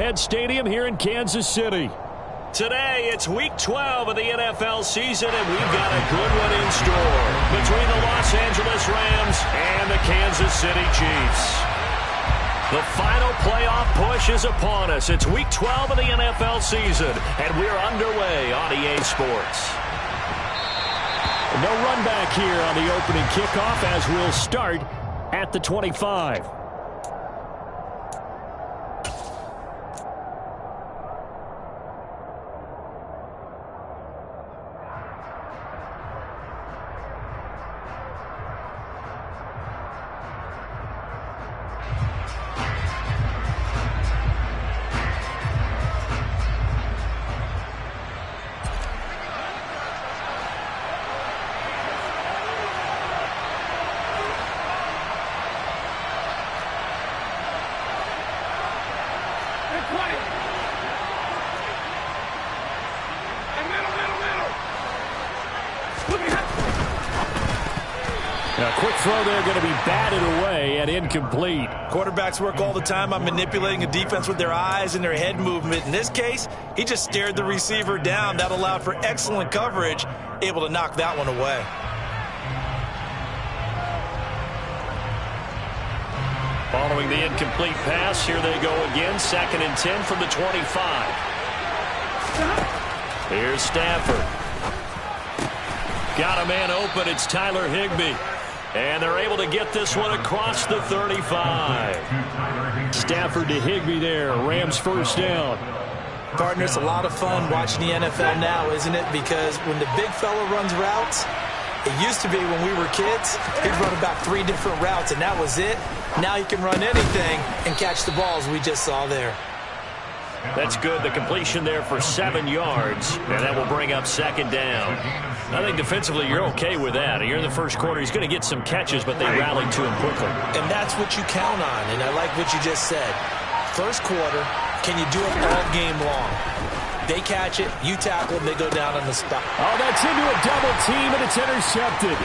Arrowhead Stadium here in Kansas City. Today, it's Week 12 of the NFL season, and we've got a good one in store between the Los Angeles Rams and the Kansas City Chiefs. The final playoff push is upon us. It's Week 12 of the NFL season, and we're underway on EA Sports. No run back here on the opening kickoff as we'll start at the 25. A quick throw there, going to be batted away and incomplete. Quarterbacks work all the time on manipulating a defense with their eyes and their head movement. In this case, he just stared the receiver down. That allowed for excellent coverage, able to knock that one away. Following the incomplete pass, here they go again. 2nd and 10 from the 25. Here's Stafford. Got a man open. It's Tyler Higbee. And they're able to get this one across the 35. Stafford to Higbee there. Rams first down. Partner, it's a lot of fun watching the NFL now, isn't it? Because when the big fella runs routes, it used to be when we were kids, he'd run about 3 different routes, and that was it. Now he can run anything and catch the balls we just saw there. That's good. The completion there for 7 yards, and that will bring up 2nd down. I think defensively you're okay with that. You're in the first quarter. He's going to get some catches, but they rallied to him quickly. And that's what you count on, and I like what you just said. First quarter, can you do it all game long? They catch it, you tackle them, they go down on the spot. Oh, that's into a double team, and it's intercepted.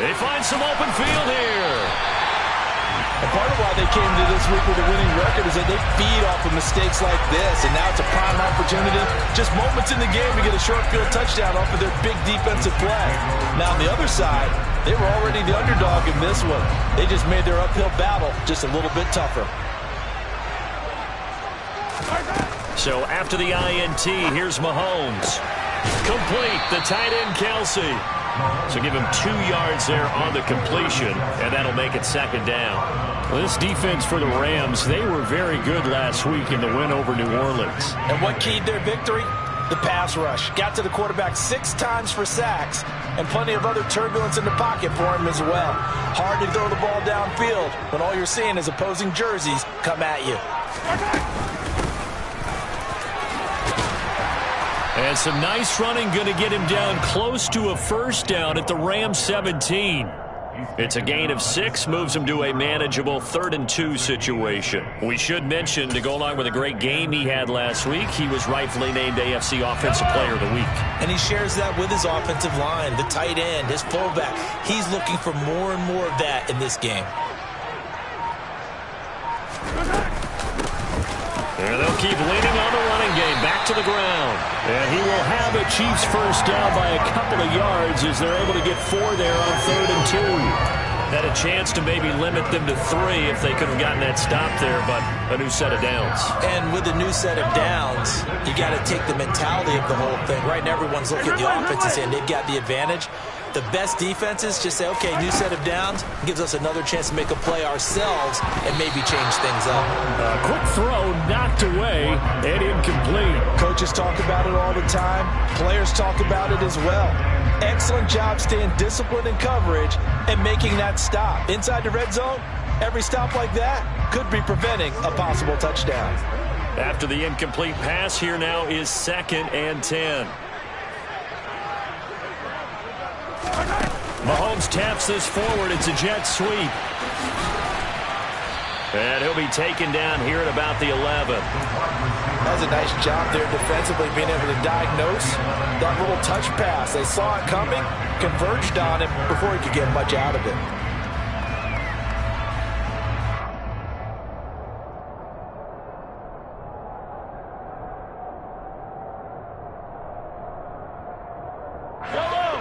They find some open field here. And part of why they came to this week with a winning record is that they feed off of mistakes like this, and now it's a prime opportunity. Just moments in the game to get a short field touchdown off of their big defensive play. Now, on the other side, they were already the underdog in this one. They just made their uphill battle just a little bit tougher. So after the INT, here's Mahomes. Complete, the tight end Kelsey. So give him 2 yards there on the completion, and that'll make it 2nd down. Well, this defense for the Rams, they were very good last week in the win over New Orleans. And what keyed their victory? The pass rush. Got to the quarterback 6 times for sacks, and plenty of other turbulence in the pocket for him as well. Hard to throw the ball downfield when all you're seeing is opposing jerseys come at you. And some nice running, going to get him down close to a first down at the Rams 17. It's a gain of 6, moves him to a manageable 3rd and 2 situation. We should mention, to go along with a great game he had last week, he was rightfully named AFC Offensive Player of the Week. And he shares that with his offensive line, the tight end, his fullback. He's looking for more and more of that in this game. And they'll keep leaning on the running game. Back to the ground. And he will have a Chiefs first down by a couple of yards as they're able to get 4 there on 3rd and 2. Had a chance to maybe limit them to 3 if they could have gotten that stop there, but a new set of downs. And with a new set of downs, you got to take the mentality of the whole thing. Right now, everyone's looking at the offense and saying they've got the advantage. The best defenses just say, okay, new set of downs, gives us another chance to make a play ourselves and maybe change things up. A quick throw knocked away and incomplete. Coaches talk about it all the time. Players talk about it as well. Excellent job staying disciplined in coverage and making that stop. Inside the red zone, every stop like that could be preventing a possible touchdown. After the incomplete pass, here now is 2nd and 10. Mahomes taps this forward. It's a jet sweep. And he'll be taken down here at about the 11. That's a nice job there defensively, being able to diagnose that little touch pass. They saw it coming, converged on him before he could get much out of it.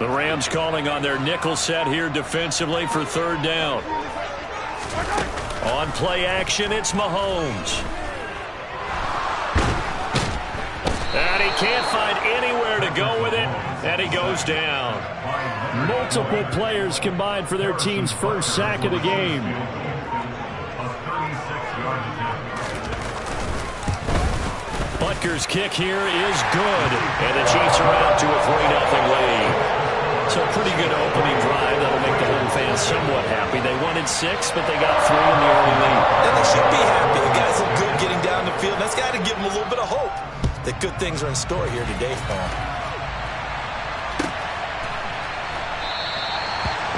The Rams calling on their nickel set here defensively for third down. On play action, it's Mahomes. And he can't find anywhere to go with it, and he goes down. Multiple players combined for their team's first sack of the game. Butker's kick here is good, and the Chiefs are out to a 3-0 lead. So a pretty good opening drive. That'll make the home fans somewhat happy. They wanted 6, but they got 3 in the early lead. And they should be happy. The guys look good getting down the field. That's got to give them a little bit of hope that good things are in store here today for them.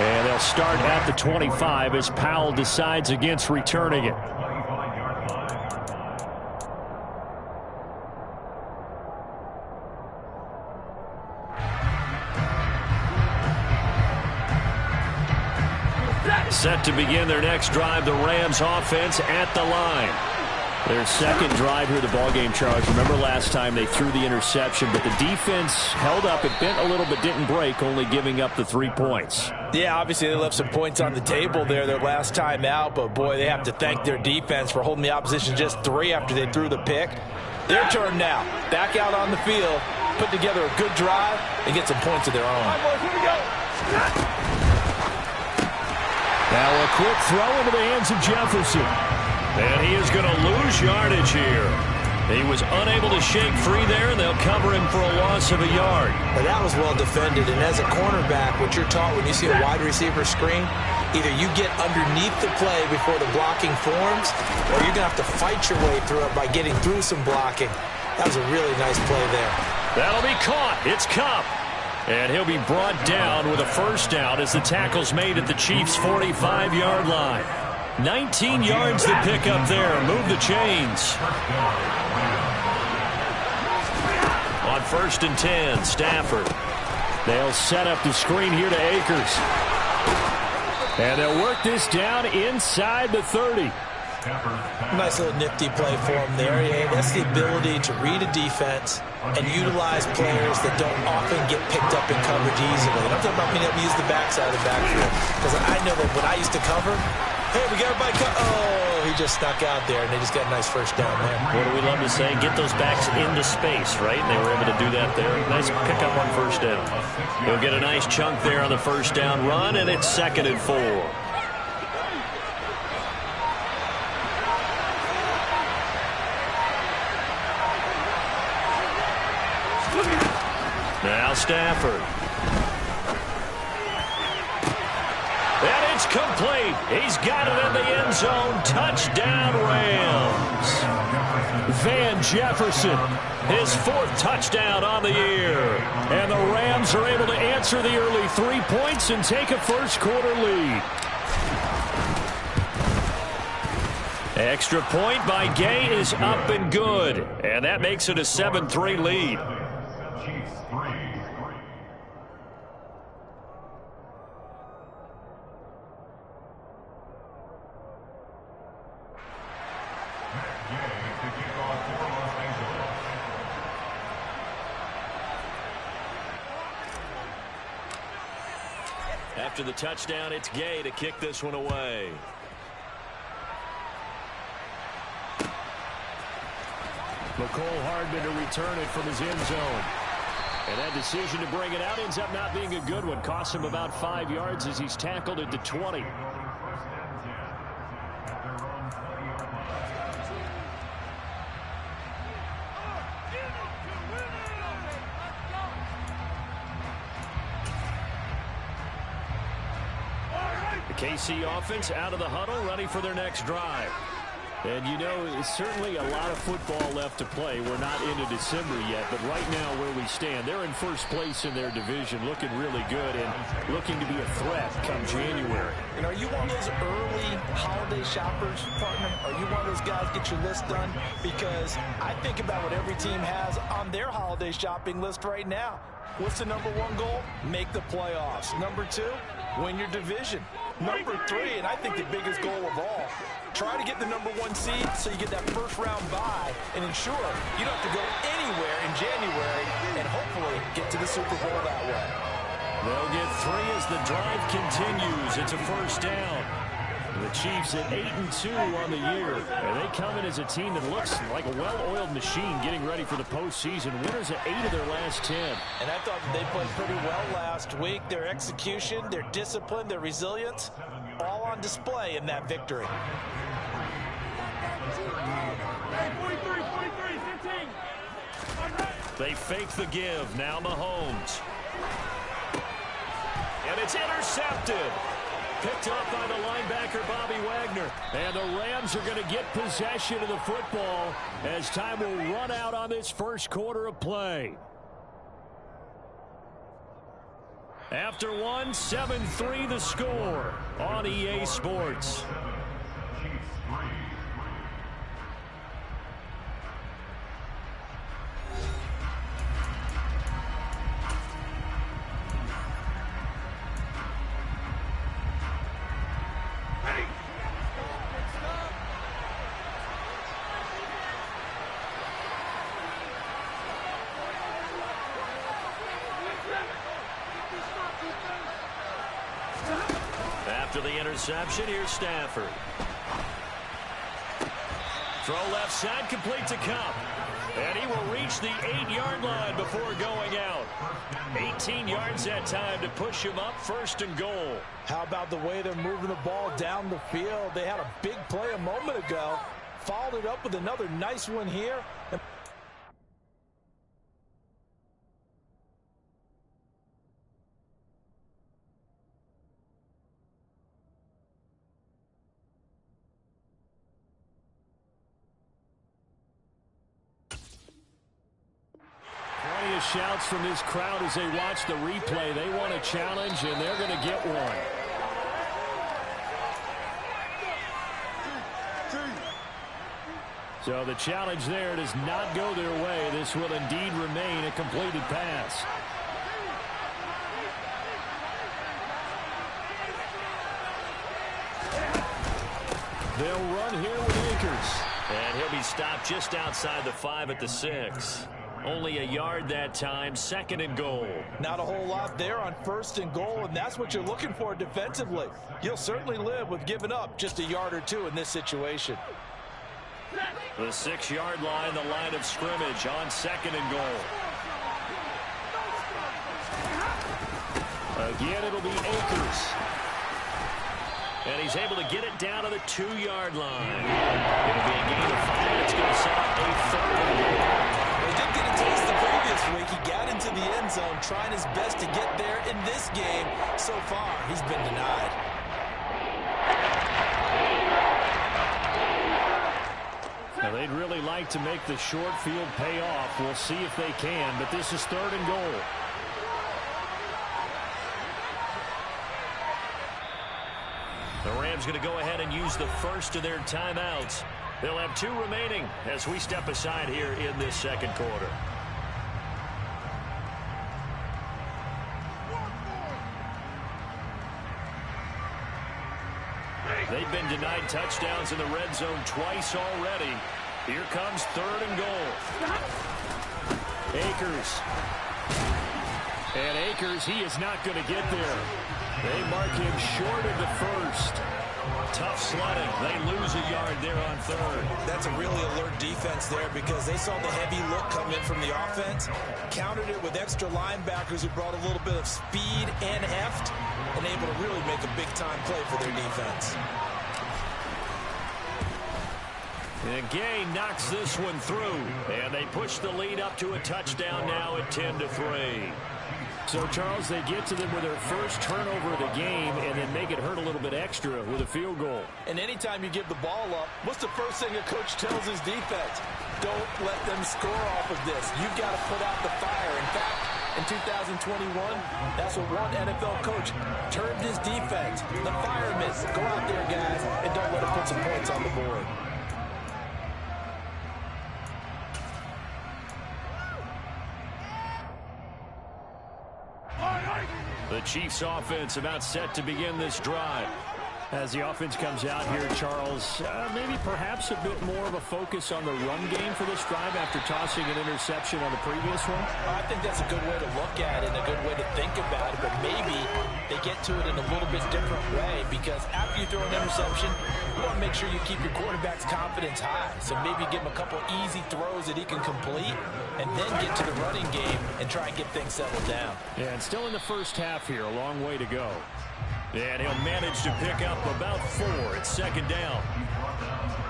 And they'll start at the 25 as Powell decides against returning it. Set to begin their next drive, the Rams offense at the line. Their second drive here of the ballgame, Charles. Remember last time they threw the interception, but the defense held up. It bent a little but didn't break, only giving up the 3 points. Yeah, obviously they left some points on the table there their last time out, but boy, they have to thank their defense for holding the opposition just 3 after they threw the pick. Their turn now. Back out on the field, put together a good drive, and get some points of their own. Now a quick throw into the hands of Jefferson. And he is going to lose yardage here. He was unable to shake free there, and they'll cover him for a loss of a yard. But that was well defended, and as a cornerback, what you're taught when you see a wide receiver screen, either you get underneath the play before the blocking forms, or you're going to have to fight your way through it by getting through some blocking. That was a really nice play there. That'll be caught. It's Kupp. And he'll be brought down with a first down as the tackle's made at the Chiefs' 45-yard line. 19 yards to pick up there. Move the chains. On 1st and 10, Stafford. They'll set up the screen here to Akers. And they'll work this down inside the 30. Nice little nifty play for him there. Yeah, that's the ability to read a defense and utilize players that don't often get picked up in coverage easily. And I'm talking about being able to use the backside of the backfield. Because I know that when I used to cover, hey, we got everybody oh, he just snuck out there, and they just got a nice first down there. What do we love to say? Get those backs into space, right? And they were able to do that there. Nice pickup on first down. He'll get a nice chunk there on the first down run, and it's 2nd and 4. Now Stafford. And it's complete. He's got it in the end zone. Touchdown, Rams. Van Jefferson, his 4th touchdown on the year. And the Rams are able to answer the early 3 points and take a first-quarter lead. Extra point by Gay is up and good. And that makes it a 7-3 lead. After the touchdown, it's Gay to kick this one away. McCole Hardman to return it from his end zone. And that decision to bring it out ends up not being a good one. Costs him about 5 yards as he's tackled at the 20. The KC offense out of the huddle, ready for their next drive. And you know, it's certainly a lot of football left to play. We're not into December yet, but right now where we stand, they're in first place in their division, looking really good and looking to be a threat come January. And are you one of those early holiday shoppers, partner? Are you one of those guys get your list done? Because I think about what every team has on their holiday shopping list right now. What's the number 1 goal? Make the playoffs. Number 2, win your division. Number 3, and I think the biggest goal of all, try to get the number 1 seed so you get that first round bye and ensure you don't have to go anywhere in January and hopefully get to the Super Bowl that way. They'll get 3 as the drive continues. It's a first down. The Chiefs at 8-2 on the year. And they come in as a team that looks like a well-oiled machine getting ready for the postseason. Winners at 8 of their last 10. And I thought that they played pretty well last week. Their execution, their discipline, their resilience, all on display in that victory. They fake the give. Now Mahomes. And it's intercepted. Picked up by the linebacker, Bobby Wagner. And the Rams are going to get possession of the football as time will run out on this first quarter of play. After 1, 7-3 the score on EA Sports. After the interception, here's Stafford. Throw left side, complete to Cup. And he will reach the 8-yard line before going out. 18 yards that time to push him up, first and goal. How about the way they're moving the ball down the field? They had a big play a moment ago. Followed it up with another nice one here. Shouts from this crowd as they watch the replay. They want a challenge, and they're going to get one. So the challenge there does not go their way. This will indeed remain a completed pass. They'll run here with Akers. And he'll be stopped just outside the 5 at the 6. Only a yard that time, second and goal. Not a whole lot there on first and goal, and that's what you're looking for defensively. You'll certainly live with giving up just a yard or 2 in this situation. The 6-yard line, the line of scrimmage on second and goal. Again, it'll be Akers. And he's able to get it down to the 2-yard line. It'll be a gain of 5. It's going to set up a third and goal. He did get a taste the previous week. He got into the end zone, trying his best to get there in this game. So far, he's been denied. Now, they'd really like to make the short field pay off. We'll see if they can, but this is third and goal. The Rams going to go ahead and use the first of their timeouts. They'll have 2 remaining as we step aside here in this second quarter. They've been denied touchdowns in the red zone twice already. Here comes third and goal. Akers. And Akers, he is not going to get there. They mark him short of the first. Tough sledding. They lose a yard there on third. That's a really alert defense there because they saw the heavy look come in from the offense, countered it with extra linebackers who brought a little bit of speed and heft, and able to really make a big-time play for their defense. And Gay knocks this one through, and they push the lead up to a touchdown now at 10-3. So, Charles, they get to them with their first turnover of the game and then make it hurt a little bit extra with a field goal. And anytime you give the ball up, what's the first thing a coach tells his defense? Don't let them score off of this. You've got to put out the fire. In fact, in 2021, that's what one NFL coach termed his defense. The firemen. Go out there, guys, and don't let them put some points on the board. The Chiefs offense about set to begin this drive. As the offense comes out here, Charles, maybe perhaps a bit more of a focus on the run game for this drive after tossing an interception on the previous one? I think that's a good way to look at it and a good way to think about it, but maybe they get to it in a little bit different way, because after you throw an interception, you want to make sure you keep your quarterback's confidence high. So maybe give him a couple easy throws that he can complete and then get to the running game and try and get things settled down. Yeah, and still in the first half here, a long way to go. And he'll manage to pick up about 4. It's second down.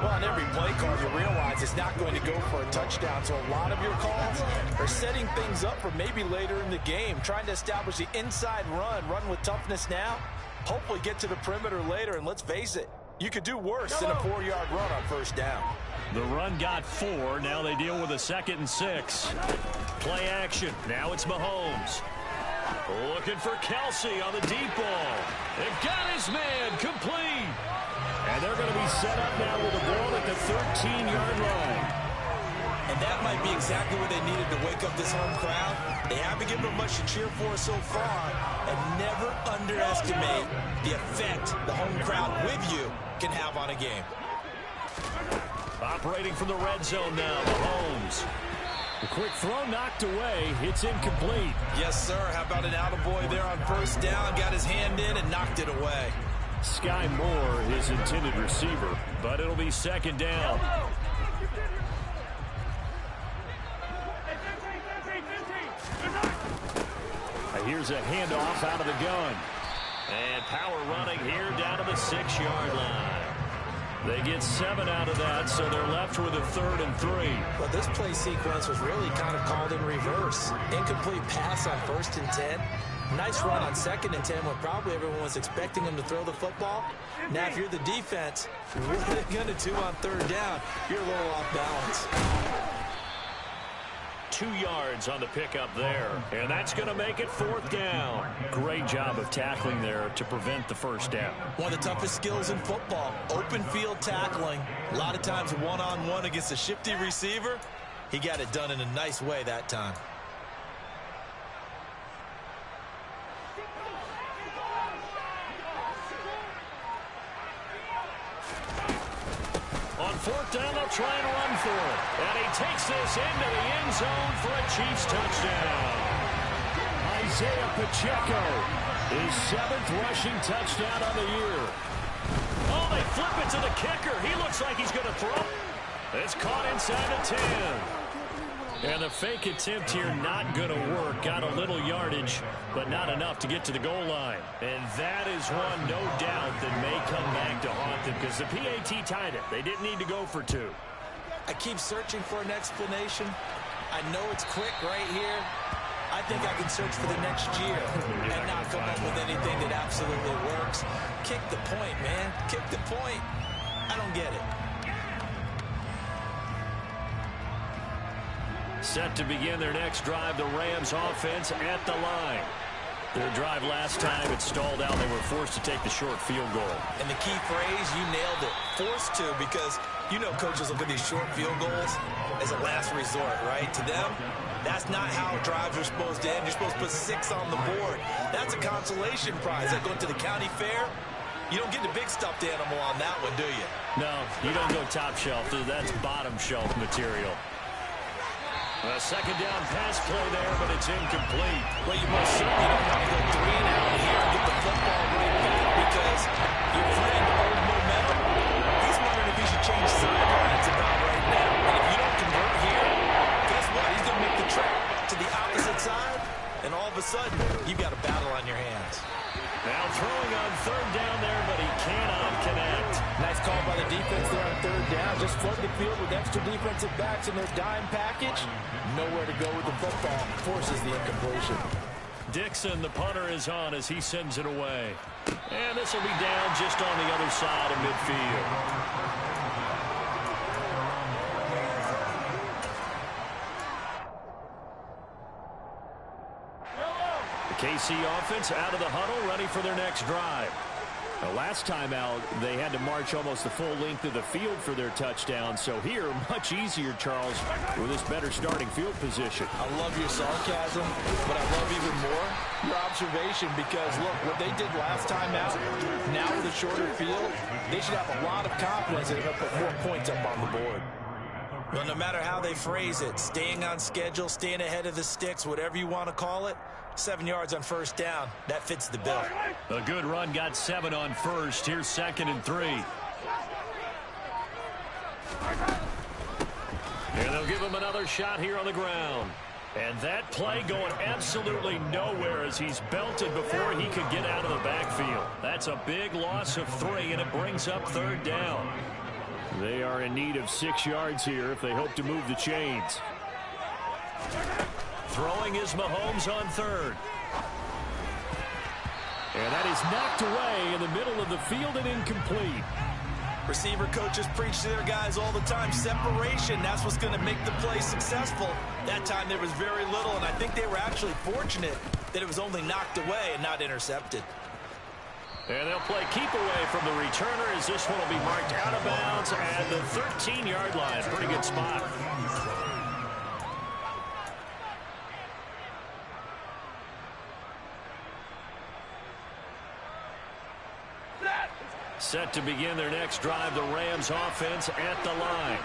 Well, on every play call, you realize it's not going to go for a touchdown. So a lot of your calls are setting things up for maybe later in the game, trying to establish the inside run with toughness now, hopefully get to the perimeter later. And let's face it, you could do worse than a 4-yard run on first down. The run got 4. Now they deal with a 2nd and 6. Play action. Now it's Mahomes. Looking for Kelsey on the deep ball. It got his man complete. And they're going to be set up now with the ball at the 13-yard line. And that might be exactly what they needed to wake up this home crowd. They haven't given them much to cheer for so far. And never underestimate the effect the home crowd with you can have on a game. Operating from the red zone now, Mahomes. The quick throw knocked away. It's incomplete. Yes, sir. How about an attaboy there on first down? Got his hand in and knocked it away. Sky Moore, his intended receiver, but it'll be second down. Here's a handoff out of the gun. And power running here down to the 6-yard line. They get 7 out of that, so they're left with a 3rd and 3. Well, this play sequence was really kind of called in reverse. Incomplete pass on 1st and 10. Nice run on 2nd and 10 when probably everyone was expecting him to throw the football. Now, if you're the defense, what are they going to do on 3rd down? You're a little off balance. 2 yards on the pickup there, and that's going to make it 4th down. Great job of tackling there to prevent the first down. One of the toughest skills in football, open field tackling. A lot of times one-on-one against a shifty receiver. He got it done in a nice way that time. On 4th down, they'll try and run for it. And he takes this into the end zone for a Chiefs touchdown. Isaiah Pacheco, his 7th rushing touchdown on the year. Oh, they flip it to the kicker. He looks like he's going to throw. It's caught inside the 10. And the fake attempt here not going to work. Got a little yardage, but not enough to get to the goal line. And that is one, no doubt, that may come back to haunt them because the PAT tied it. They didn't need to go for 2. I keep searching for an explanation. I know it's quick right here. I think I can search for the next year and not come up with anything that absolutely works. Kick the point, man. Kick the point. I don't get it. Set to begin their next drive, the Rams offense at the line. Their drive last time, it stalled out. They were forced to take the short field goal. And the key phrase, you nailed it. Forced to, because you know coaches look at these short field goals as a last resort, right? To them, that's not how drives are supposed to end. You're supposed to put 6 on the board. That's a consolation prize. Like going to the county fair, you don't get the big stuffed animal on that one, do you? No, you don't go top shelf. That's bottom shelf material. A second down pass play there, but it's incomplete. Well, you most certainly don't want to go 3 and out here and get the football right back because your friend, old momentum, he's wondering if he should change sidelines about right now. And if you don't convert here, guess what? He's going to make the trip to the opposite side, and all of a sudden, you've got a battle on your hands. Now throwing on 3rd down there, but he cannot connect. Nice call by the defense there on 3rd down. Just flood the field with extra defensive backs in their dime package. Nowhere to go with the football. Forces the incompletion. Dixon, the punter, is on as he sends it away. And this will be down just on the other side of midfield. The KC offense out of the huddle, ready for their next drive. Last time out, they had to march almost the full length of the field for their touchdown. So here, much easier, Charles, with this better starting field position. I love your sarcasm, but I love even more your observation because, look, what they did last time out, now with a shorter field, they should have a lot of confidence that they're going to put 4 points up on the board. Well, no matter how they phrase it, staying on schedule, staying ahead of the sticks, whatever you want to call it, 7 yards on first down, that fits the bill. A good run got 7 on first. Here's 2nd and 3. And they'll give him another shot here on the ground. And that play going absolutely nowhere as he's belted before he could get out of the backfield. That's a big loss of 3, and it brings up 3rd down. They are in need of 6 yards here if they hope to move the chains. Throwing is Mahomes on 3rd. And that is knocked away in the middle of the field and incomplete. Receiver coaches preach to their guys all the time. Separation, that's what's going to make the play successful. That time there was very little, and I think they were actually fortunate that it was only knocked away and not intercepted. And they'll play keep away from the returner as this one will be marked out of bounds at the 13-yard line. Pretty good spot. Set to begin their next drive, the Rams offense at the line.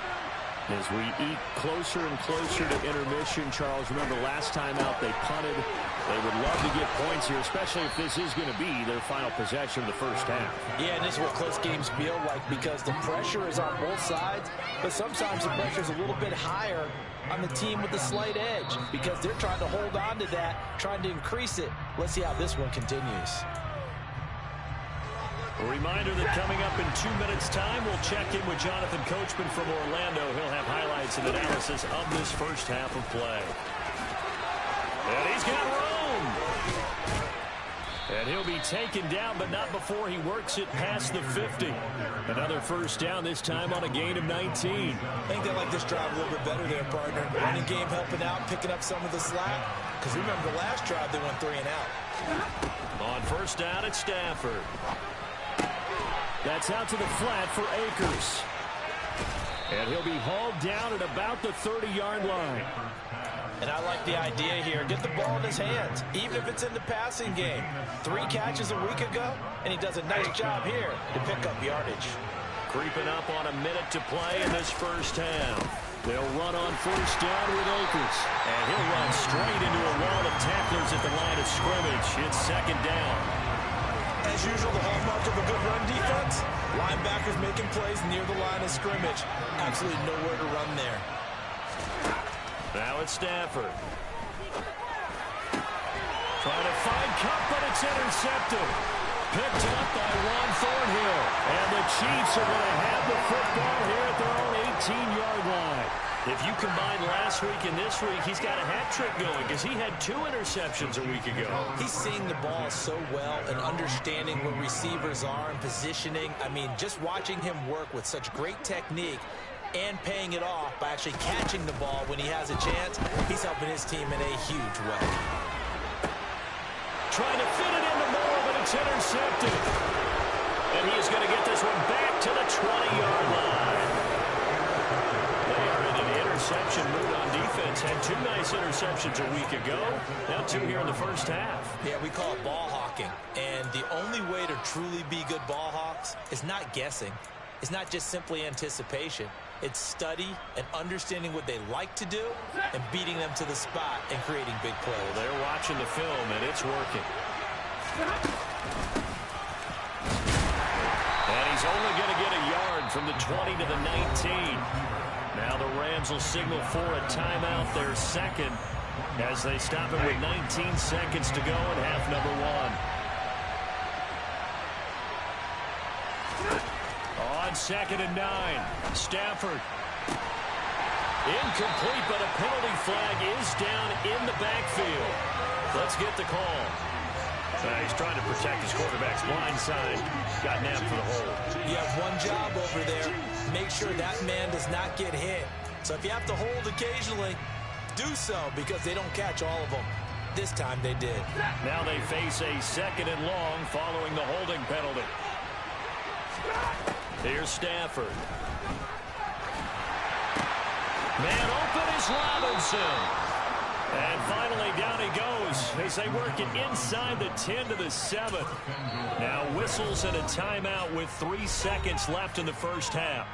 As we eat closer and closer to intermission, Charles, remember last time out they punted. They would love to get points here, especially if this is going to be their final possession of the first half. Yeah, and this is what close games feel like because the pressure is on both sides, but sometimes the pressure is a little bit higher on the team with the slight edge because they're trying to hold on to that, trying to increase it. Let's see how this one continues. A reminder that coming up in 2 minutes' time, we'll check in with Jonathan Coachman from Orlando. He'll have highlights and analysis of this first half of play. And he's got room. And he'll be taken down, but not before he works it past the 50. Another first down, this time on a gain of 19. I think they like this drive a little bit better there, partner. Running game helping out, picking up some of the slack. Because remember, the last drive they went 3 and out. On first down, it's Stafford. That's out to the flat for Akers. And he'll be hauled down at about the 30-yard line. And I like the idea here. Get the ball in his hands, even if it's in the passing game. 3 catches a week ago, and he does a nice job here to pick up yardage. Creeping up on a minute to play in this first half. They'll run on first down with Akers. And he'll run straight into a wall of tacklers at the line of scrimmage. It's 2nd down. As usual, the hallmark of a good run defense, linebackers making plays near the line of scrimmage. Absolutely nowhere to run there. Now it's Stafford. Trying to find Cup, but it's intercepted. Picked up by Ron Thornhill. And the Chiefs are going to have the football here at their own 18-yard line. If you combine last week and this week, he's got a hat trick going because he had 2 interceptions a week ago. He's seeing the ball so well and understanding where receivers are and positioning. I mean, just watching him work with such great technique and paying it off by actually catching the ball when he has a chance, he's helping his team in a huge way. Trying to fit it into Moore, but it's intercepted. And he is going to get this one back to the 20-yard line. Interception mood on defense. Had 2 nice interceptions a week ago. Now 2 here in the first half. Yeah, we call it ball hawking. And the only way to truly be good ball hawks is not guessing. It's not just simply anticipation. It's study and understanding what they like to do and beating them to the spot and creating big plays. Well, they're watching the film, and it's working. And he's only going to get a yard from the 20 to the 19. Now the Rams will signal for a timeout, their second, as they stop it with 19 seconds to go in half number 1. On 2nd and 9, Stafford. Incomplete, but a penalty flag is down in the backfield. Let's get the call. He's trying to protect his quarterback's blind side. Got nabbed for the hold. You have one job over there. Make sure that man does not get hit. So if you have to hold occasionally, do so because they don't catch all of them. This time they did. Now they face a 2nd and long following the holding penalty. Here's Stafford. Man open is Robinson. And finally, down he goes as they work it inside the 10 to the 7. Now whistles and a timeout with 3 seconds left in the first half.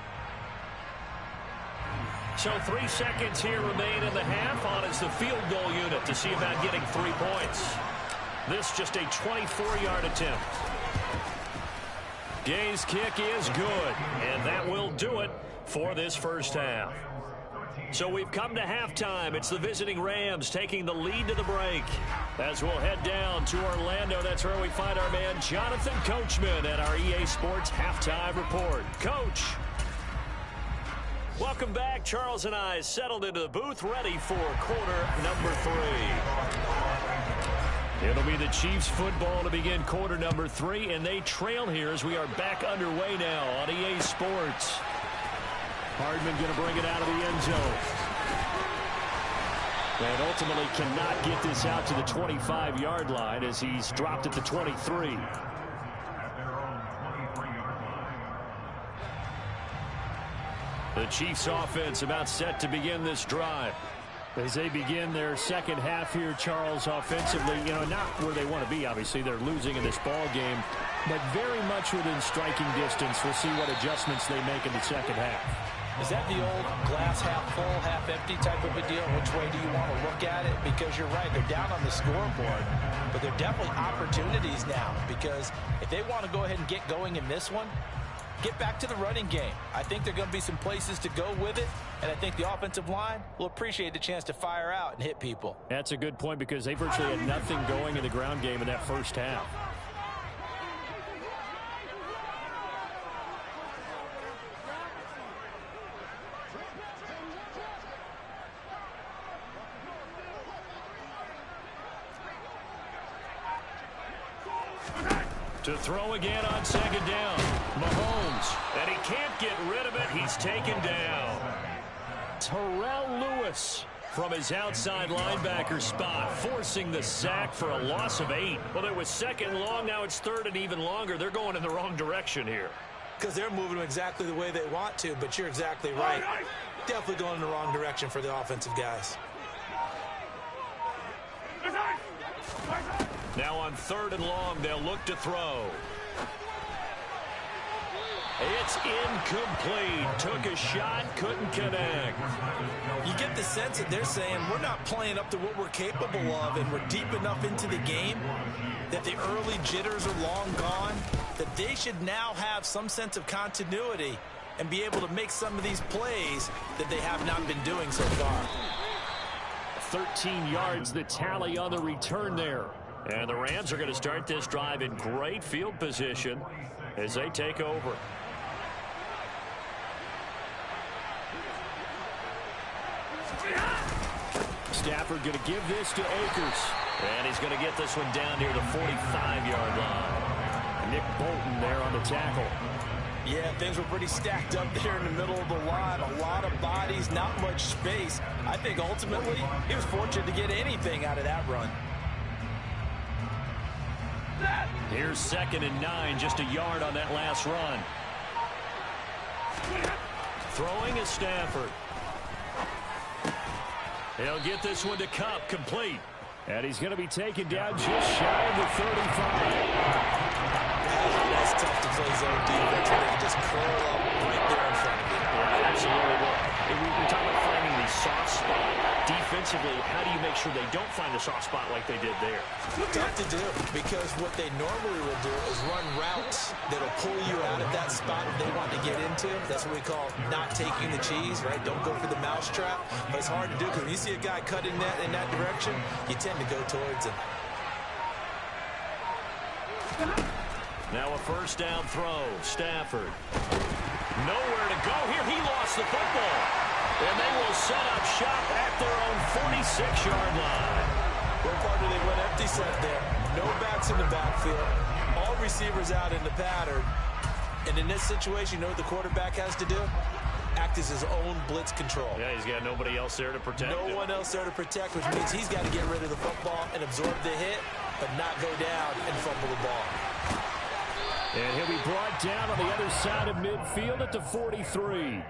So 3 seconds here remain in the half. On is the field goal unit to see about getting 3 points. This just a 24-yard attempt. Gay's kick is good, and that will do it for this first half. So we've come to halftime. It's the visiting Rams taking the lead to the break. As we'll head down to Orlando, that's where we find our man Jonathan Coachman at our EA Sports Halftime Report. Coach. Welcome back. Charles and I settled into the booth, ready for quarter number 3. It'll be the Chiefs football to begin quarter number 3, and they trail here as we are back underway now on EA Sports. Hardman going to bring it out of the end zone. And ultimately cannot get this out to the 25-yard line as he's dropped at the 23. The Chiefs offense about set to begin this drive. As they begin their second half here, Charles, offensively, not where they want to be, obviously. They're losing in this ball game, but very much within striking distance. We'll see what adjustments they make in the second half. Is that the old glass half full, half empty type of a deal? Which way do you want to look at it? Because you're right, they're down on the scoreboard, but they're definitely opportunities now, because if they want to go ahead and get going in this one, get back to the running game. I think there are going to be some places to go with it, and I think the offensive line will appreciate the chance to fire out and hit people. That's a good point because they virtually had nothing going in the ground game in that first half. To throw again on second down. Mahomes, and he can't get rid of it. He's taken down. Terrell Lewis from his outside linebacker spot, forcing the sack for a loss of 8. Well, it was second and long. Now it's third and even longer. They're going in the wrong direction here. Because they're moving exactly the way they want to, but you're exactly right. Definitely going in the wrong direction for the offensive guys. Now on third and long, they'll look to throw. It's incomplete. Took a shot, couldn't connect. You get the sense that they're saying we're not playing up to what we're capable of, and we're deep enough into the game that the early jitters are long gone, that they should now have some sense of continuity and be able to make some of these plays that they have not been doing so far. 13 yards, the tally on the return there. And the Rams are going to start this drive in great field position as they take over. Stafford going to give this to Akers. And he's going to get this one down near the 45-yard line. Nick Bolton there on the tackle. Yeah, things were pretty stacked up there in the middle of the line. A lot of bodies, not much space. I think ultimately he was fortunate to get anything out of that run. Here's 2nd and 9, just a yard on that last run. Throwing is Stafford. He'll get this one to Cup, complete. And he's going to be taken down just shy of the 35. That's tough to play zone defense when they can just curl up right there in front of you. Yeah, absolutely. Well, we're talking about finding the soft spot. Defensively, how do you make sure they don't find the soft spot like they did there? Tough to do, because what they normally will do is run routes that'll pull you out of that spot that they want to get into. That's what we call not taking the cheese, right? Don't go for the mousetrap. But it's hard to do because when you see a guy cutting that in that direction, you tend to go towards him. Now a first down throw. Stafford. Nowhere to go here. He lost the football. And they will set up shop at their own 46-yard line. Well, partner, they went empty set there. No backs in the backfield. All receivers out in the pattern. And in this situation, you know what the quarterback has to do? Act as his own blitz control. Yeah, he's got nobody else there to protect him. No one else there to protect, which means he's got to get rid of the football and absorb the hit, but not go down and fumble the ball. And he'll be brought down on the other side of midfield at the 43.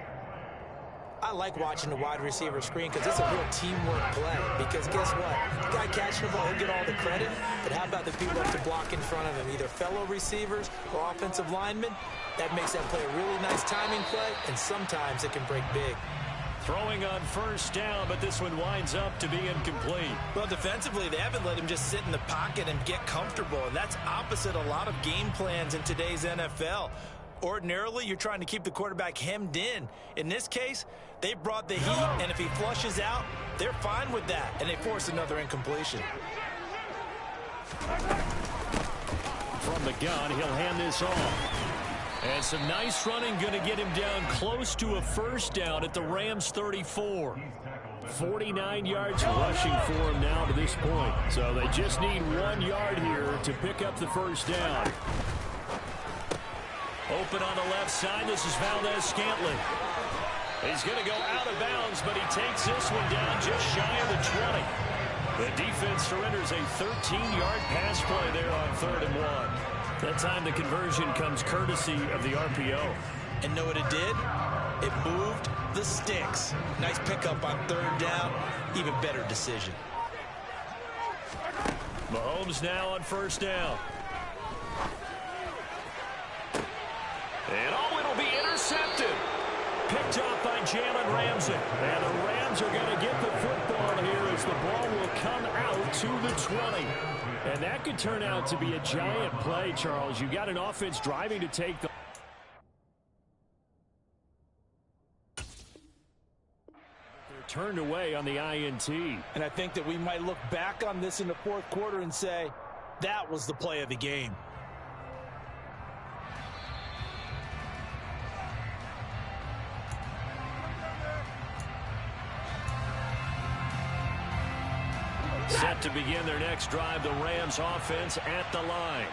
I like watching the wide receiver screen because it's a real teamwork play. Because guess what? The guy catching the ball, he'll get all the credit. But how about the people up to block in front of him, either fellow receivers or offensive linemen? That makes that play a really nice timing play, and sometimes it can break big. Throwing on first down, but this one winds up to be incomplete. Well, defensively, they haven't let him just sit in the pocket and get comfortable, and that's opposite a lot of game plans in today's NFL. Ordinarily, you're trying to keep the quarterback hemmed in. In this case, they brought the heat, and if he flushes out, they're fine with that, and they force another incompletion. From the gun, he'll hand this off. And some nice running going to get him down close to a first down at the Rams 34. 49 yards rushing for him now to this point. So they just need 1 yard here to pick up the first down. Open on the left side. This is Valdez-Scantling. He's going to go out of bounds, but he takes this one down just shy of the 20. The defense surrenders a 13-yard pass play there on 3rd and 1. That time the conversion comes courtesy of the RPO. And know what it did? It moved the sticks. Nice pickup on 3rd down. Even better decision. Mahomes now on first down. And it'll be intercepted. Picked off by Jalen Ramsey. And the Rams are going to get the football here as the ball will come out to the 20. And that could turn out to be a giant play, Charles. You got an offense driving to take the... They're turned away on the INT. And I think that we might look back on this in the 4th quarter and say, that was the play of the game. Set to begin their next drive, the Rams offense at the line.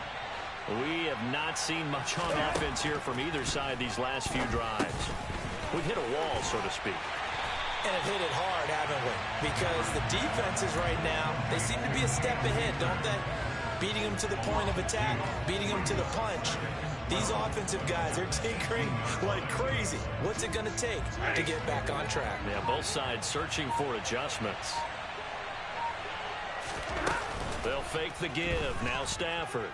We have not seen much on offense here from either side these last few drives. We've hit a wall, so to speak. And have hit it hard, haven't we? Because the defenses right now, they seem to be a step ahead, don't they? Beating them to the point of attack, beating them to the punch. These offensive guys are tinkering like crazy. What's it going to take to get back on track? Yeah, both sides searching for adjustments. They'll fake the give. Now Stafford.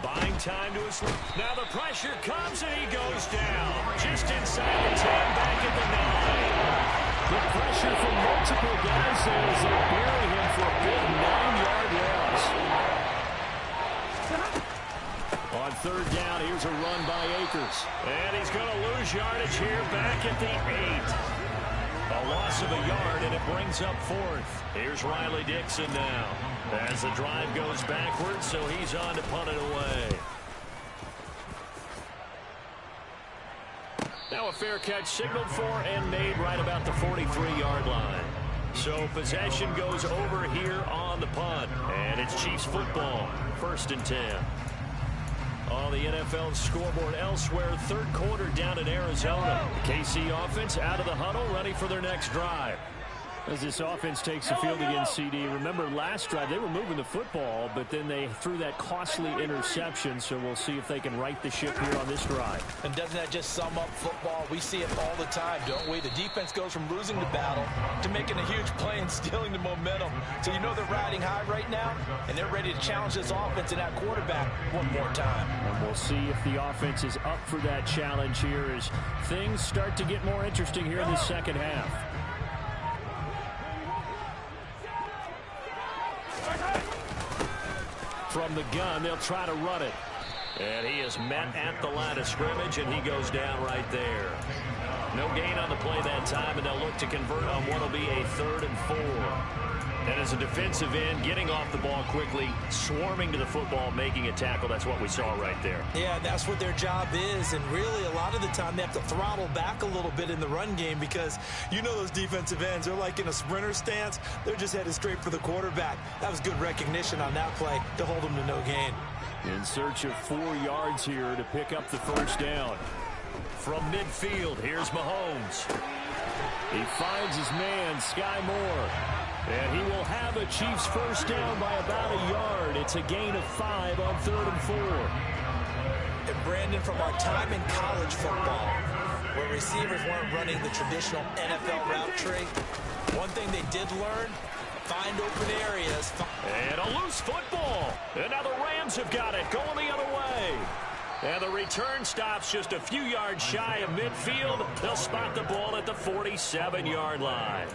Buying time to his... Now the pressure comes and he goes down. Just inside the 10, back at the 9. The pressure from multiple guys as they bury him for a big 9-yard loss. On 3rd down, here's a run by Akers. And he's going to lose yardage here back at the 8. A loss of a yard, and it brings up 4th. Here's Riley Dixon now. As the drive goes backwards, so he's on to punt it away. Now a fair catch signaled for and made right about the 43-yard line. So possession goes over here on the punt. And it's Chiefs football. 1st and 10. On the NFL scoreboard elsewhere, 3rd quarter down in Arizona. The KC offense out of the huddle, ready for their next drive. As this offense takes the field against CD, remember last drive they were moving the football, but then they threw that costly interception, so we'll see if they can right the ship here on this drive. And doesn't that just sum up football? We see it all the time, don't we? The defense goes from losing the battle to making a huge play and stealing the momentum. So you know they're riding high right now, and they're ready to challenge this offense and that quarterback one more time. And we'll see if the offense is up for that challenge here as things start to get more interesting here in the second half. From the gun, they'll try to run it. And he is met at the line of scrimmage, and he goes down right there. No gain on the play that time, and they'll look to convert on what will be a 3rd and 4. And as a defensive end, getting off the ball quickly, swarming to the football, making a tackle, that's what we saw right there. Yeah, that's what their job is, and really a lot of the time they have to throttle back a little bit in the run game because you know those defensive ends, they're like in a sprinter stance. They're just headed straight for the quarterback. That was good recognition on that play to hold them to no gain. In search of 4 yards here to pick up the first down. From midfield, here's Mahomes. He finds his man, Sky Moore. And he will have a Chiefs first down by about a yard. It's a gain of 5 on 3rd and 4. It Brandon, from our time in college football, where receivers weren't running the traditional NFL route tree, one thing they did learn, find open areas. And a loose football. And now the Rams have got it, going the other way. And the return stops just a few yards shy of midfield. They'll spot the ball at the 47-yard line.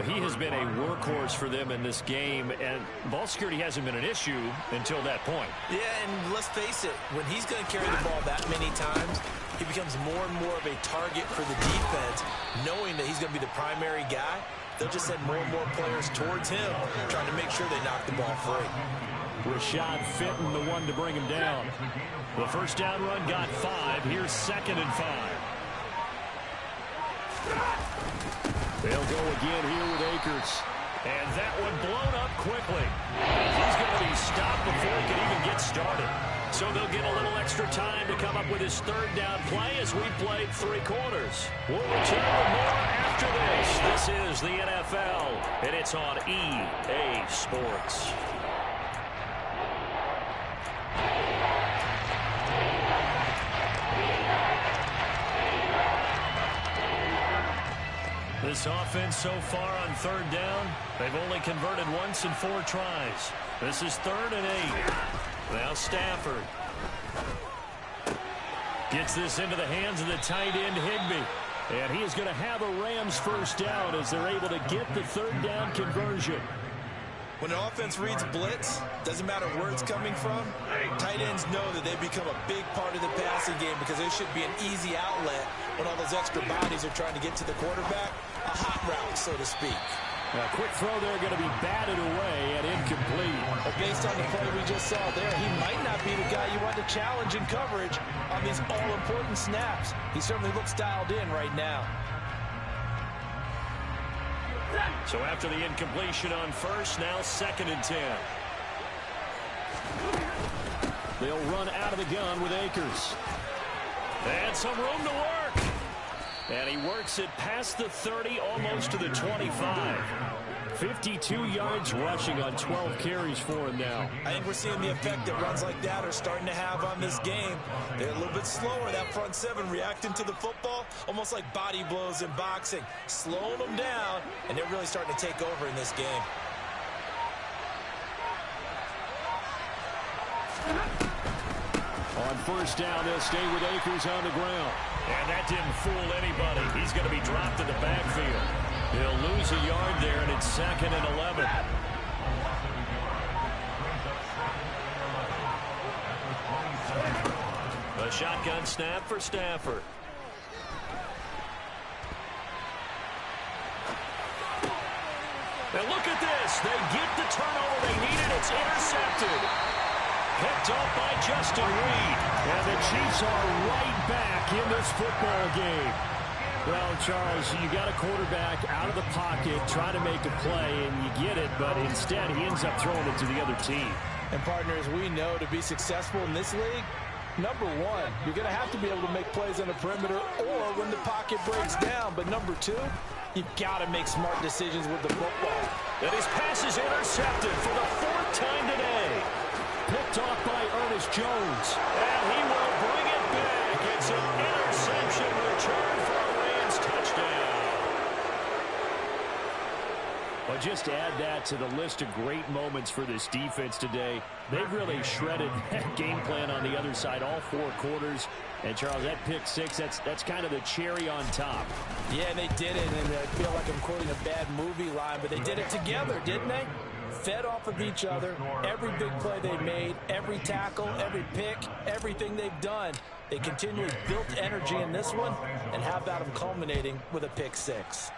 He has been a workhorse for them in this game, and ball security hasn't been an issue until that point. Yeah, and let's face it, when he's going to carry the ball that many times, he becomes more and more of a target for the defense, knowing that he's going to be the primary guy. They'll just send more and more players towards him, trying to make sure they knock the ball free. Rashad Fenton, the one to bring him down. The first down run got 5. Here's 2nd and 5. They'll go again here with Akers. And that one blown up quickly. He's going to be stopped before he can even get started. So they'll get a little extra time to come up with his 3rd down play as we played 3 quarters. We'll return with more after this. This is the NFL, and it's on EA Sports. This offense so far on 3rd down, they've only converted once in 4 tries. This is 3rd and 8. Now Stafford gets this into the hands of the tight end Higbee. And he is going to have a Rams first down as they're able to get the 3rd down conversion. When an offense reads blitz, doesn't matter where it's coming from, tight ends know that they become a big part of the passing game because there should be an easy outlet when all those extra bodies are trying to get to the quarterback. A hot route, so to speak. A quick throw there going to be batted away and incomplete. But based on the play we just saw there, he might not be the guy you want to challenge in coverage on these all-important snaps. He certainly looks dialed in right now. So after the incompletion on 1st, now 2nd and 10. They'll run out of the gun with Akers. And some room to work. And he works it past the 30, almost to the 25. 52 yards rushing on 12 carries for him now. I think we're seeing the effect that runs like that are starting to have on this game. They're a little bit slower, that front 7 reacting to the football, almost like body blows in boxing, slowing them down, and they're really starting to take over in this game. On 1st down, they'll stay with Akers on the ground. And that didn't fool anybody. He's going to be dropped in the backfield. He'll lose a yard there, and it's 2nd and 11. A shotgun snap for Stafford. And look at this. They get the turnover they needed. It's intercepted. Picked up by Justin Reed. And the Chiefs are right back in this football game. Well, Charles, you got a quarterback out of the pocket, trying to make a play, and you get it, but instead he ends up throwing it to the other team. And partners, we know to be successful in this league, number 1, you're going to have to be able to make plays on the perimeter or when the pocket breaks down. But number 2, you've got to make smart decisions with the football. And his pass is intercepted for the 4th time today. Picked off by Ernest Jones. And he will bring it back. It's an interception return for a Rams touchdown. Well, just add that to the list of great moments for this defense today. They've really shredded that game plan on the other side all 4 quarters. And, Charles, that pick 6, that's kind of the cherry on top. Yeah, they did it, and I feel like I'm quoting a bad movie line, but they did it together, didn't they? Fed off of each other, every big play they made, every tackle, every pick, everything they've done. They continually built energy in this one, and how about them culminating with a pick 6?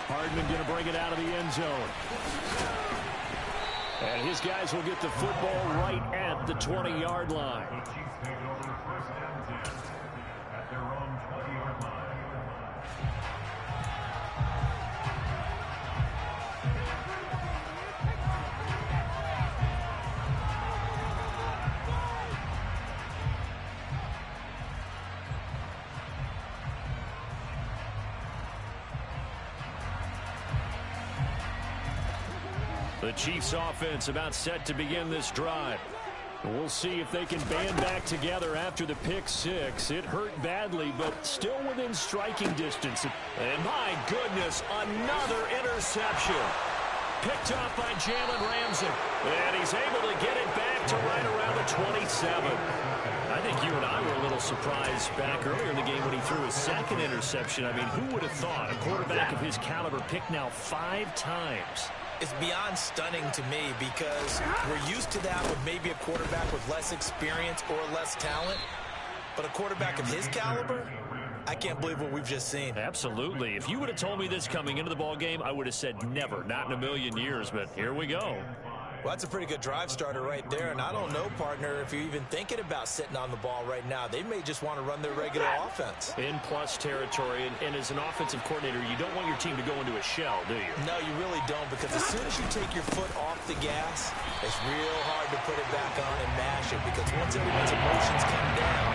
Hardman going to bring it out of the end zone. And his guys will get the football right at the 20-yard line. The Chiefs offense about set to begin this drive. We'll see if they can band back together after the pick six. It hurt badly, but still within striking distance. And my goodness, another interception. Picked off by Jalen Ramsey. And he's able to get it back to right around the 27. I think you and I were a little surprised back earlier in the game when he threw his second interception. I mean, who would have thought a quarterback of his caliber picked now 5 times? It's beyond stunning to me because we're used to that with maybe a quarterback with less experience or less talent. But a quarterback of his caliber, I can't believe what we've just seen. Absolutely. If you would have told me this coming into the ball game, I would have said never, not in a million years. But here we go. Well, that's a pretty good drive starter right there. And I don't know, partner, if you're even thinking about sitting on the ball right now. They may just want to run their regular offense. In plus territory. And as an offensive coordinator, you don't want your team to go into a shell, do you? No, you really don't, because as soon as you take your foot off the gas, it's real hard to put it back on and mash it, because once everyone's emotions come down,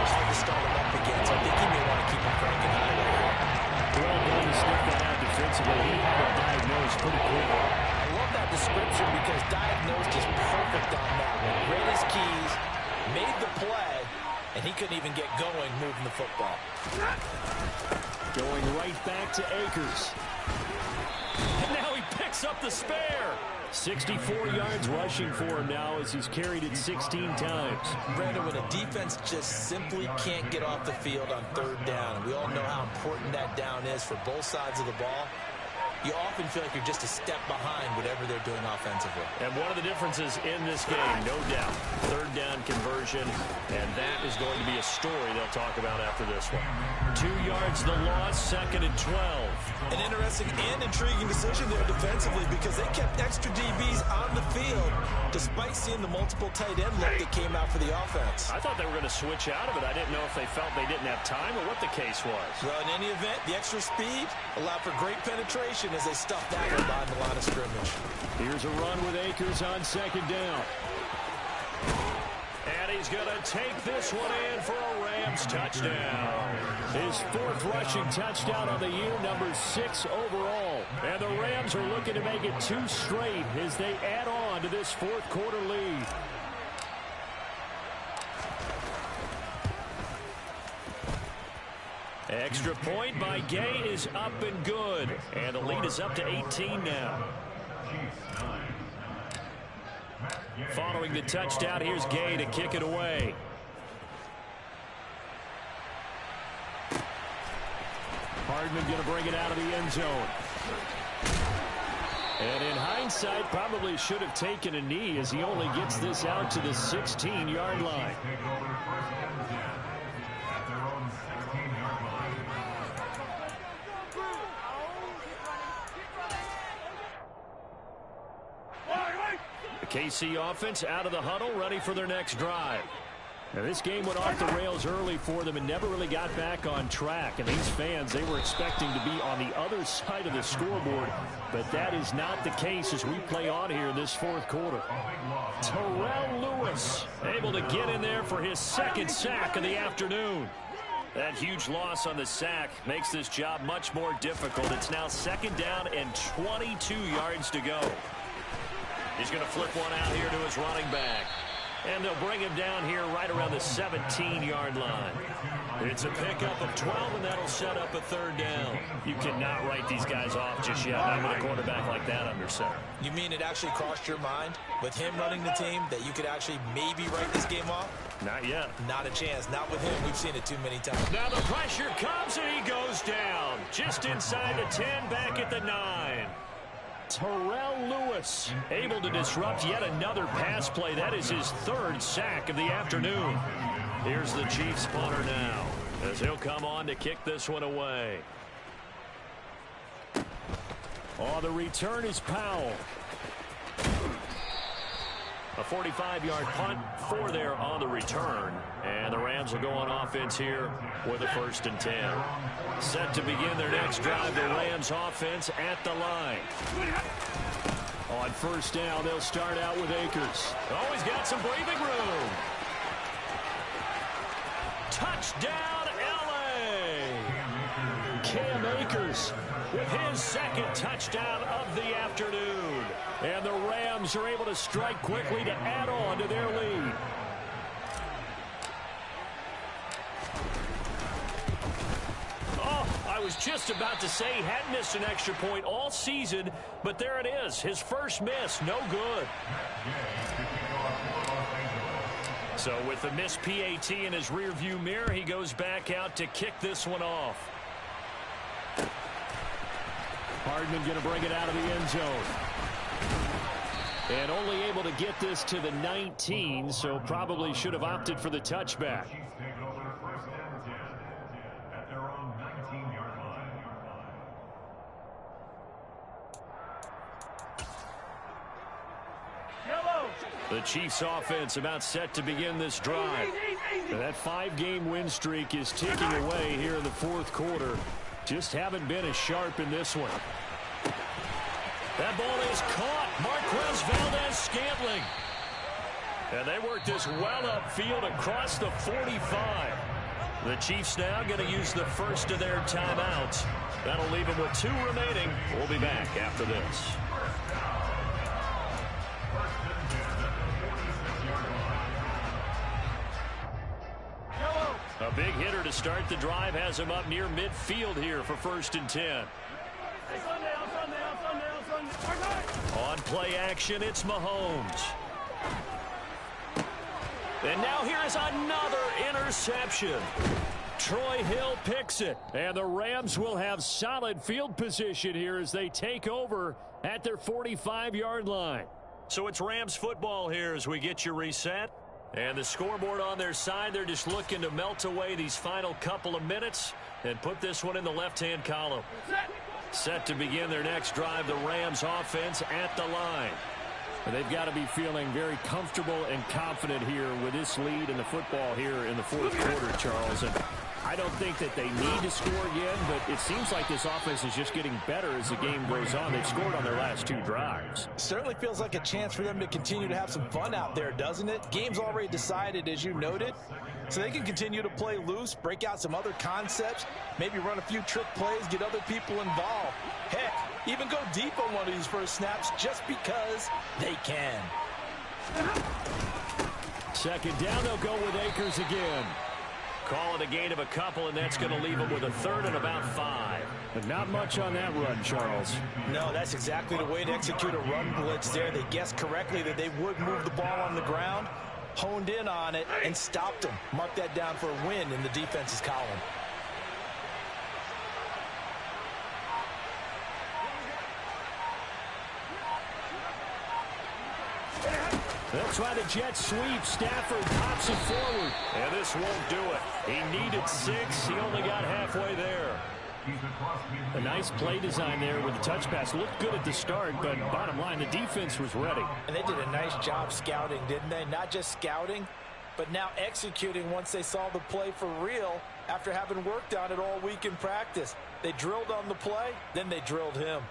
it's hard to start them up again. So I think you may want to keep them cranking high right here. Well done to sniff that out defensively. He had it diagnosed pretty quickly. I love that description because diagnosed is perfect on that one. Read his keys, made the play, and he couldn't even get going moving the football. Going right back to Akers. And now he picks up the spare. 64 yards rushing for him now as he's carried it 16 times. Brandon, when a defense just simply can't get off the field on third down, and we all know how important that down is for both sides of the ball, you often feel like you're just a step behind whatever they're doing offensively. And one of the differences in this game, no doubt, third down conversion, and that is going to be a story they'll talk about after this one. 2 yards the loss, 2nd and 12. An interesting and intriguing decision there defensively, because they kept extra DBs on the field despite seeing the multiple tight end look that came out for the offense. I thought they were going to switch out of it. I didn't know if they felt they didn't have time or what the case was. Well, in any event, the extra speed allowed for great penetration as they stuffed that one behind the line of scrimmage. Here's a run with Akers on 2nd down. And he's going to take this one in for a Rams touchdown. His 4th rushing touchdown of the year, number 6 overall. And the Rams are looking to make it 2 straight as they add on to this 4th quarter lead. Extra point by Gay is up and good. And the lead is up to 18 now. Following the touchdown, here's Gay to kick it away. Hardman going to bring it out of the end zone. And in hindsight, probably should have taken a knee as he only gets this out to the 16-yard line. The KC offense out of the huddle, ready for their next drive. Now, this game went off the rails early for them and never really got back on track. And these fans, they were expecting to be on the other side of the scoreboard. But that is not the case as we play on here in this 4th quarter. Terrell Lewis able to get in there for his 2nd sack of the afternoon. That huge loss on the sack makes this job much more difficult. It's now 2nd down and 22 yards to go. He's going to flip one out here to his running back. And they'll bring him down here right around the 17-yard line. It's a pickup of 12, and that'll set up a 3rd down. You cannot write these guys off just yet, not with a quarterback like that under center. You mean it actually crossed your mind with him running the team that you could actually maybe write this game off? Not yet. Not a chance. Not with him. We've seen it too many times. Now the pressure comes, and he goes down. Just inside the 10, back at the 9. Terrell Lewis able to disrupt yet another pass play. That is his 3rd sack of the afternoon. Here's the Chiefs punter now as he'll come on to kick this one away. On the return is Powell. A 45-yard punt for there on the return. And the Rams will go on offense here with a 1st and 10. Set to begin their next drive, the Rams offense at the line. On 1st down, they'll start out with Akers. Oh, he's got some breathing room. Touchdown, L.A. Cam Akers with his second touchdown of the afternoon. And the Rams are able to strike quickly to add on to their lead. I was just about to say he hadn't missed an extra point all season, but there it is. His first miss, no good. So with the missed PAT in his rearview mirror, he goes back out to kick this one off. Hardman going to bring it out of the end zone. And only able to get this to the 19, so probably should have opted for the touchback. The Chiefs offense about set to begin this drive. And that 5-game win streak is ticking away here in the fourth quarter. Just haven't been as sharp in this one. That ball is caught. Marquez Valdez-Scantling. And they work this well upfield across the 45. The Chiefs now going to use the first of their timeouts. That'll leave them with 2 remaining. We'll be back after this. A big hitter to start the drive has him up near midfield here for 1st and 10. On play action, it's Mahomes. And now here's another interception. Troy Hill picks it. And the Rams will have solid field position here as they take over at their 45-yard line. So it's Rams football here as we get you reset. And the scoreboard on their side, they're just looking to melt away these final couple of minutes and put this one in the left-hand column. Set to begin their next drive, the Rams offense at the line. And they've got to be feeling very comfortable and confident here with this lead in the football here in the fourth quarter, Charles. And I don't think that they need to score again, but it seems like this offense is just getting better as the game goes on. They've scored on their last 2 drives. Certainly feels like a chance for them to continue to have some fun out there, doesn't it? Game's already decided, as you noted, so they can continue to play loose, break out some other concepts, maybe run a few trick plays, get other people involved. Heck, even go deep on one of these first snaps just because they can. Second down, they'll go with Akers again. Call it a gain of a couple, and that's going to leave them with a 3rd and about 5. But not much on that run, Charles. No, that's exactly the way to execute a run blitz there. They guessed correctly that they would move the ball on the ground, honed in on it, and stopped them. Mark that down for a win in the defense's column. They'll try the jet sweep. Stafford pops it forward. And this won't do it. He needed 6. He only got halfway there. A nice play design there with the touch pass. Looked good at the start, but bottom line, the defense was ready. And they did a nice job scouting, didn't they? Not just scouting, but now executing once they saw the play for real after having worked on it all week in practice. They drilled on the play, then they drilled him.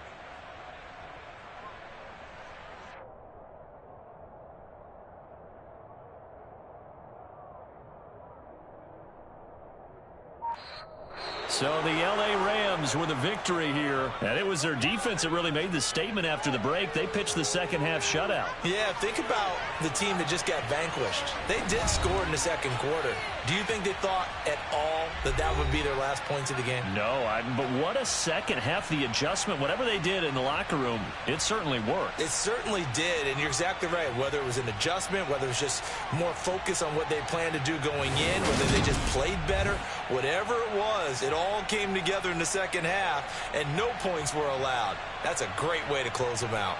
So the L.A. Rams with a victory here. And it was their defense that really made the statement after the break. They pitched the second-half shutout. Yeah, think about the team that just got vanquished. They did score in the second quarter. Do you think they thought at all that that would be their last points of the game? No, but what a second half. The adjustment, whatever they did in the locker room, it certainly worked. It certainly did, and you're exactly right. Whether it was an adjustment, whether it was just more focus on what they planned to do going in, whether they just played better, whatever it was, it all came together in the second half, and no points were allowed. That's a great way to close them out.